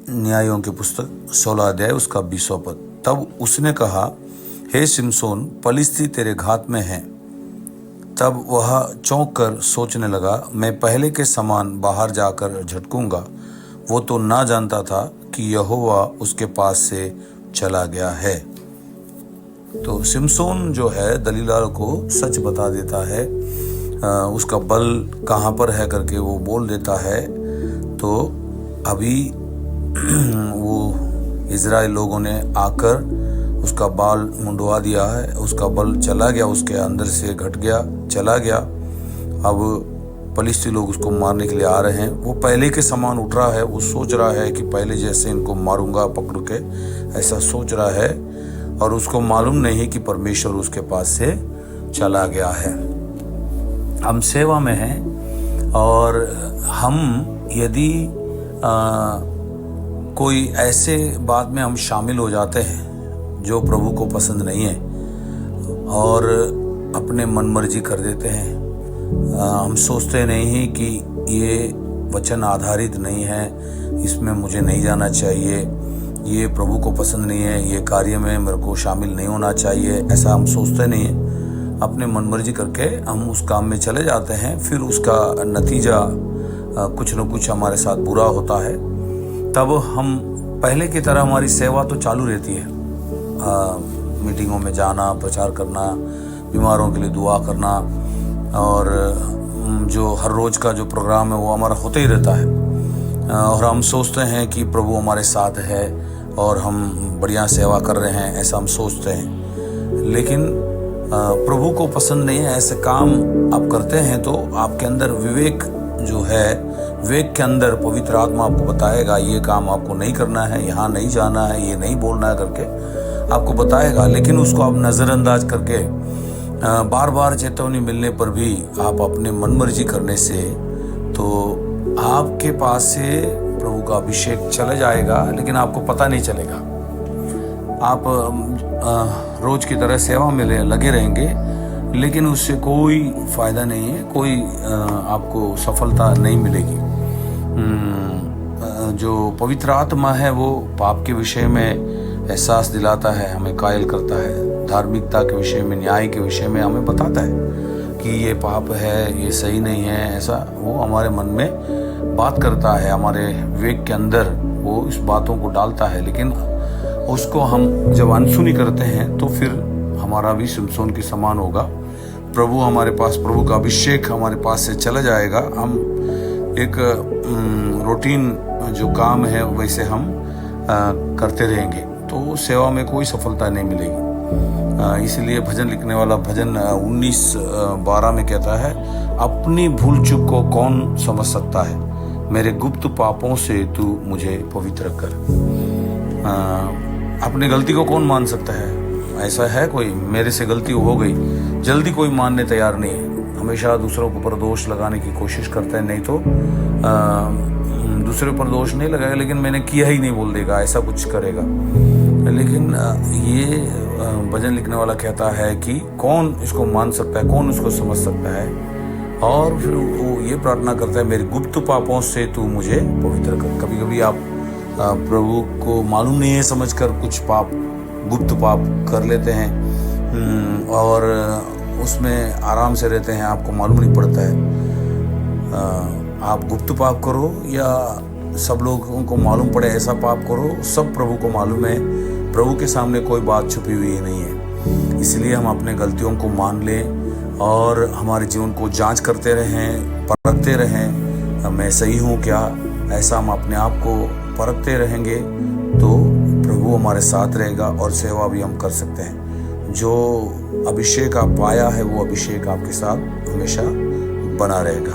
न्यायों की पुस्तक 16 अध्याय उसका 20वां पद। तब उसने कहा, हे शिमशोन, पलिश्ती तेरे घात में हैं। तब वह चौंक कर सोचने लगा, मैं पहले के समान बाहर जाकर झटकूंगा। वो तो ना जानता था कि यहोवा उसके पास से चला गया है। तो शिमशोन जो है दलीला को सच बता देता है, उसका बल कहाँ पर है करके वो बोल देता है। तो अभी वो इज़राइल लोगों ने आकर उसका बाल मुंडवा दिया है, उसका बल चला गया, उसके अंदर से घट गया, चला गया। अब पलिश्ती लोग उसको मारने के लिए आ रहे हैं। वो पहले के समान उठ रहा है, वो सोच रहा है कि पहले जैसे इनको मारूंगा पकड़ के, ऐसा सोच रहा है। और उसको मालूम नहीं कि परमेश्वर उसके पास से चला गया है। हम सेवा में हैं और हम यदि कोई ऐसे बात में हम शामिल हो जाते हैं जो प्रभु को पसंद नहीं है और अपने मन मर्जी कर देते हैं, हम सोचते नहीं कि ये वचन आधारित नहीं है, इसमें मुझे नहीं जाना चाहिए, ये प्रभु को पसंद नहीं है, ये कार्य में मेरे को शामिल नहीं होना चाहिए, ऐसा हम सोचते नहीं हैं। अपने मनमर्जी करके हम उस काम में चले जाते हैं, फिर उसका नतीजा कुछ न कुछ हमारे साथ बुरा होता है। तब हम पहले की तरह हमारी सेवा तो चालू रहती है, मीटिंगों में जाना, प्रचार करना, बीमारों के लिए दुआ करना, और जो हर रोज़ का जो प्रोग्राम है वो हमारा होता ही रहता है। और हम सोचते हैं कि प्रभु हमारे साथ है और हम बढ़िया सेवा कर रहे हैं, ऐसा हम सोचते हैं। लेकिन प्रभु को पसंद नहीं है ऐसे काम आप करते हैं, तो आपके अंदर विवेक जो है, विवेक के अंदर पवित्र आत्मा आपको बताएगा ये काम आपको नहीं करना है, यहाँ नहीं जाना है, ये नहीं बोलना है करके आपको बताएगा। लेकिन उसको आप नज़रअंदाज करके बार बार चेतावनी मिलने पर भी आप अपने मनमर्जी करने से, तो आपके पास से प्रभु का अभिषेक चला जाएगा, लेकिन आपको पता नहीं चलेगा। आप रोज की तरह सेवा में लगे रहेंगे, लेकिन उससे कोई फायदा नहीं है, कोई आपको सफलता नहीं मिलेगी। जो पवित्र आत्मा है वो पाप के विषय में एहसास दिलाता है, हमें कायल करता है, धार्मिकता के विषय में, न्याय के विषय में हमें बताता है कि ये पाप है, ये सही नहीं है, ऐसा वो हमारे मन में बात करता है, हमारे विवेक के अंदर वो इस बातों को डालता है। लेकिन उसको हम जब अनसुनी करते हैं तो फिर हमारा भी शिमशोन के समान होगा। प्रभु हमारे पास, प्रभु का अभिषेक हमारे पास से चला जाएगा। हम एक रूटीन जो काम है वैसे हम करते रहेंगे, तो सेवा में कोई सफलता नहीं मिलेगी। इसलिए भजन लिखने वाला भजन 19:12 में कहता है, अपनी भूल चूक को कौन समझ सकता है, मेरे गुप्त पापों से तू मुझे पवित्र कर। अपनी गलती को कौन मान सकता है? ऐसा है कोई, मेरे से गलती हो गई, जल्दी कोई मानने तैयार नहीं है, हमेशा दूसरों के ऊपर दोष लगाने की कोशिश करता है। नहीं तो दूसरे पर दोष नहीं लगाएगा, लेकिन मैंने किया ही नहीं बोल देगा, ऐसा कुछ करेगा। लेकिन ये भजन लिखने वाला कहता है कि कौन इसको मान सकता है, कौन इसको समझ सकता है। और फिर वो ये प्रार्थना करता है, मेरे गुप्त पापों से तू मुझे पवित्र कर। कभी कभी आप प्रभु को मालूम नहीं है समझकर कुछ पाप, गुप्त पाप कर लेते हैं और उसमें आराम से रहते हैं, आपको मालूम नहीं पड़ता है। आप गुप्त पाप करो या सब लोगों को मालूम पड़े ऐसा पाप करो, सब प्रभु को मालूम है। प्रभु के सामने कोई बात छुपी हुई नहीं है। इसलिए हम अपने गलतियों को मान लें और हमारे जीवन को जांच करते रहें, परखते रहें, मैं सही हूँ क्या, ऐसा हम अपने आप को परखते रहेंगे तो प्रभु हमारे साथ रहेगा और सेवा भी हम कर सकते हैं। जो अभिषेक आप पाया है वो अभिषेक आपके साथ हमेशा बना रहेगा।